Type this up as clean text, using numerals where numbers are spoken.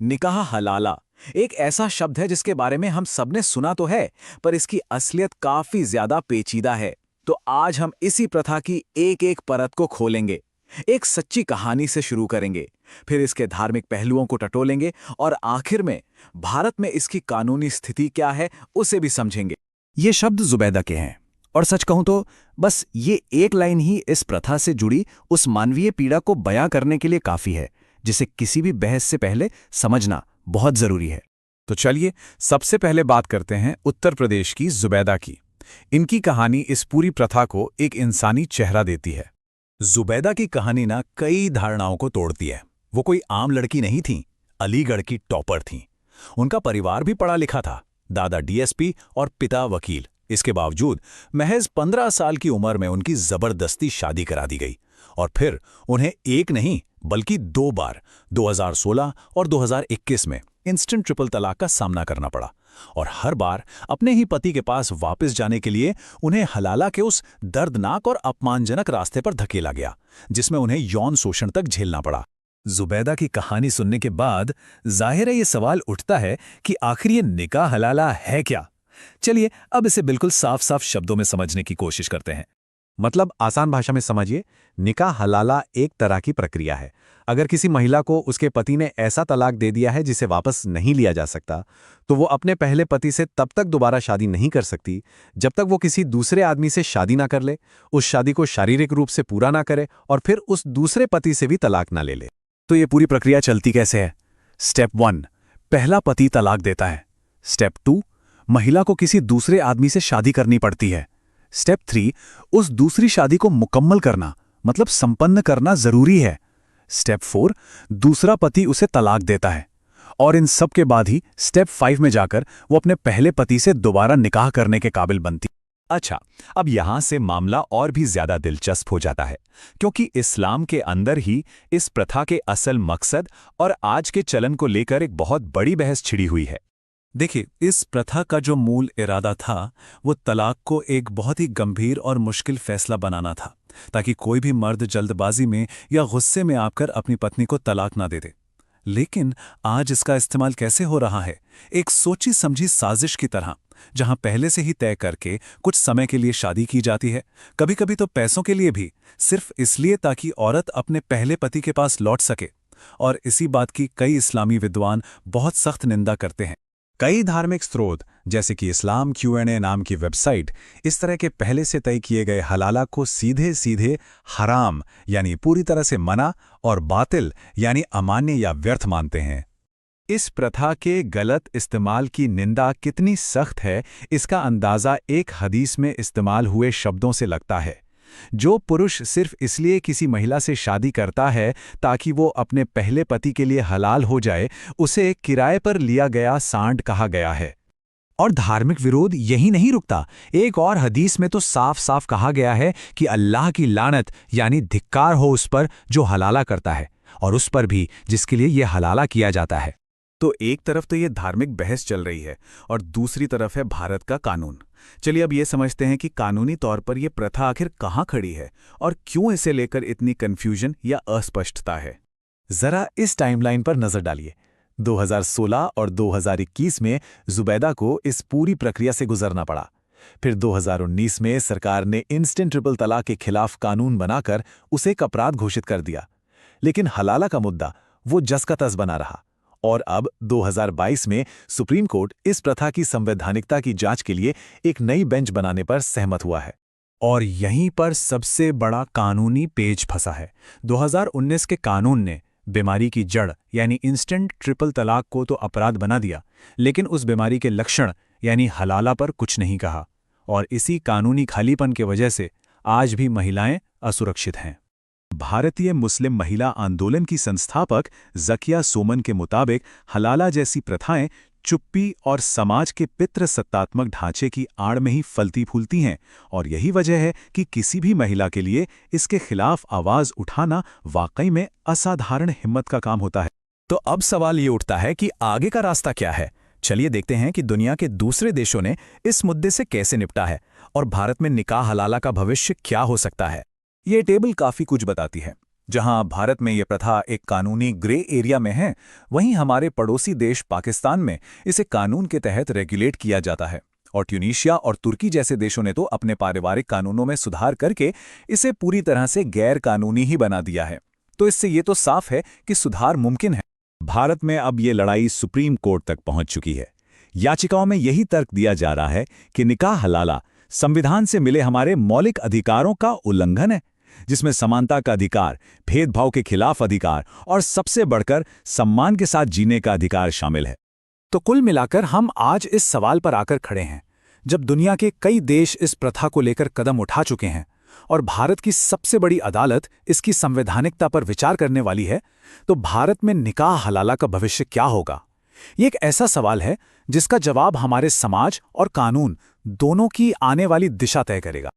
निकाह हलाला एक ऐसा शब्द है जिसके बारे में हम सबने सुना तो है, पर इसकी असलियत काफी ज्यादा पेचीदा है। तो आज हम इसी प्रथा की एक-एक परत को खोलेंगे, एक सच्ची कहानी से शुरू करेंगे, फिर इसके धार्मिक पहलुओं को टटोलेंगे और आखिर में भारत में इसकी कानूनी स्थिति क्या है, उसे भी समझेंगे। ये शब्द जुबैदा के हैं और सच कहूं तो बस ये एक लाइन ही इस प्रथा से जुड़ी उस मानवीय पीड़ा को बयां करने के लिए काफी है, जिसे किसी भी बहस से पहले समझना बहुत जरूरी है। तो चलिए सबसे पहले बात करते हैं उत्तर प्रदेश की जुबैदा की। इनकी कहानी इस पूरी प्रथा को एक इंसानी चेहरा देती है। जुबैदा की कहानी ना कई धारणाओं को तोड़ती है। वो कोई आम लड़की नहीं थी, अलीगढ़ की टॉपर थीं। उनका परिवार भी पढ़ा लिखा था, दादा डीएसपी और पिता वकील। इसके बावजूद महज 15 साल की उम्र में उनकी जबरदस्ती शादी करा दी गई और फिर उन्हें एक नहीं बल्कि 2 बार 2016 और 2021 में इंस्टेंट ट्रिपल तलाक का सामना करना पड़ा। और हर बार अपने ही पति के पास वापस जाने के लिए उन्हें हलाला के उस दर्दनाक और अपमानजनक रास्ते पर धकेला गया, जिसमें उन्हें यौन शोषण तक झेलना पड़ा। जुबैदा की कहानी सुनने के बाद जाहिर है ये सवाल उठता है कि आखिर ये निकाह हलाला है क्या। चलिए अब इसे बिल्कुल साफ साफ शब्दों में समझने की कोशिश करते हैं। मतलब आसान भाषा में समझिए, निकाह हलाला एक तरह की प्रक्रिया है। अगर किसी महिला को उसके पति ने ऐसा तलाक दे दिया है जिसे वापस नहीं लिया जा सकता, तो वो अपने पहले पति से तब तक दोबारा शादी नहीं कर सकती जब तक वो किसी दूसरे आदमी से शादी ना कर ले, उस शादी को शारीरिक रूप से पूरा ना करे और फिर उस दूसरे पति से भी तलाक ना ले ले। तो ये पूरी प्रक्रिया चलती कैसे है? स्टेप 1, पहला पति तलाक देता है। स्टेप 2, महिला को किसी दूसरे आदमी से शादी करनी पड़ती है। स्टेप 3, उस दूसरी शादी को मुकम्मल करना मतलब संपन्न करना जरूरी है। स्टेप 4, दूसरा पति उसे तलाक देता है और इन सब के बाद ही स्टेप 5 में जाकर वो अपने पहले पति से दोबारा निकाह करने के काबिल बनती। अच्छा, अब यहां से मामला और भी ज्यादा दिलचस्प हो जाता है, क्योंकि इस्लाम के अंदर ही इस प्रथा के असल मकसद और आज के चलन को लेकर एक बहुत बड़ी बहस छिड़ी हुई है। देखिए, इस प्रथा का जो मूल इरादा था वो तलाक को एक बहुत ही गंभीर और मुश्किल फैसला बनाना था, ताकि कोई भी मर्द जल्दबाजी में या गुस्से में आकर अपनी पत्नी को तलाक ना दे दे। लेकिन आज इसका इस्तेमाल कैसे हो रहा है? एक सोची समझी साजिश की तरह, जहां पहले से ही तय करके कुछ समय के लिए शादी की जाती है, कभी कभी तो पैसों के लिए भी, सिर्फ इसलिए ताकि औरत अपने पहले पति के पास लौट सके। और इसी बात की कई इस्लामी विद्वान बहुत सख्त निंदा करते हैं। कई धार्मिक स्रोत जैसे कि इस्लाम Q&A नाम की वेबसाइट इस तरह के पहले से तय किए गए हलाला को सीधे सीधे हराम यानी पूरी तरह से मना और बातिल यानी अमान्य या व्यर्थ मानते हैं। इस प्रथा के गलत इस्तेमाल की निंदा कितनी सख्त है, इसका अंदाज़ा एक हदीस में इस्तेमाल हुए शब्दों से लगता है। जो पुरुष सिर्फ इसलिए किसी महिला से शादी करता है ताकि वो अपने पहले पति के लिए हलाल हो जाए, उसे किराए पर लिया गया सांड कहा गया है। और धार्मिक विरोध यही नहीं रुकता। एक और हदीस में तो साफ साफ कहा गया है कि अल्लाह की लानत यानी धिक्कार हो उस पर जो हलाला करता है और उस पर भी जिसके लिए यह हलाला किया जाता है। तो एक तरफ तो ये धार्मिक बहस चल रही है और दूसरी तरफ है भारत का कानून। चलिए अब ये समझते हैं कि कानूनी तौर पर यह प्रथा आखिर कहाँ खड़ी है और क्यों इसे लेकर इतनी कन्फ्यूजन या अस्पष्टता है। जरा इस टाइमलाइन पर नजर डालिए। 2016 और 2021 में जुबैदा को इस पूरी प्रक्रिया से गुजरना पड़ा। फिर 2019 में सरकार ने इंस्टेंट ट्रिपल तलाक के खिलाफ कानून बनाकर उसे एक अपराध घोषित कर दिया। लेकिन हलाला का मुद्दा वो जस का तस बना रहा और अब 2022 में सुप्रीम कोर्ट इस प्रथा की संवैधानिकता की जांच के लिए एक नई बेंच बनाने पर सहमत हुआ है। और यहीं पर सबसे बड़ा कानूनी पेच फंसा है। 2019 के कानून ने बीमारी की जड़ यानी इंस्टेंट ट्रिपल तलाक को तो अपराध बना दिया, लेकिन उस बीमारी के लक्षण यानी हलाला पर कुछ नहीं कहा। और इसी कानूनी खालीपन के वजह से आज भी महिलाएं असुरक्षित हैं। भारतीय मुस्लिम महिला आंदोलन की संस्थापक ज़किया सोमन के मुताबिक हलाला जैसी प्रथाएं चुप्पी और समाज के पितृसत्तात्मक ढांचे की आड़ में ही फलती फूलती हैं और यही वजह है कि किसी भी महिला के लिए इसके खिलाफ आवाज उठाना वाकई में असाधारण हिम्मत का काम होता है। तो अब सवाल ये उठता है कि आगे का रास्ता क्या है। चलिए देखते हैं कि दुनिया के दूसरे देशों ने इस मुद्दे से कैसे निपटा है और भारत में निकाह हलाला का भविष्य क्या हो सकता है। ये टेबल काफी कुछ बताती है। जहां भारत में ये प्रथा एक कानूनी ग्रे एरिया में है, वहीं हमारे पड़ोसी देश पाकिस्तान में इसे कानून के तहत रेगुलेट किया जाता है। और ट्यूनीशिया और तुर्की जैसे देशों ने तो अपने पारिवारिक कानूनों में सुधार करके इसे पूरी तरह से गैर कानूनी ही बना दिया है। तो इससे ये तो साफ है कि सुधार मुमकिन है। भारत में अब ये लड़ाई सुप्रीम कोर्ट तक पहुंच चुकी है। याचिकाओं में यही तर्क दिया जा रहा है कि निकाह हलाला संविधान से मिले हमारे मौलिक अधिकारों का उल्लंघन है, जिसमें समानता का अधिकार, भेदभाव के खिलाफ अधिकार और सबसे बढ़कर सम्मान के साथ जीने का अधिकार शामिल है। तो कुल मिलाकर हम आज इस सवाल पर आकर खड़े हैं, जब दुनिया के कई देश इस प्रथा को लेकर कदम उठा चुके हैं और भारत की सबसे बड़ी अदालत इसकी संवैधानिकता पर विचार करने वाली है, तो भारत में निकाह हलाला का भविष्य क्या होगा? ये एक ऐसा सवाल है जिसका जवाब हमारे समाज और कानून दोनों की आने वाली दिशा तय करेगा।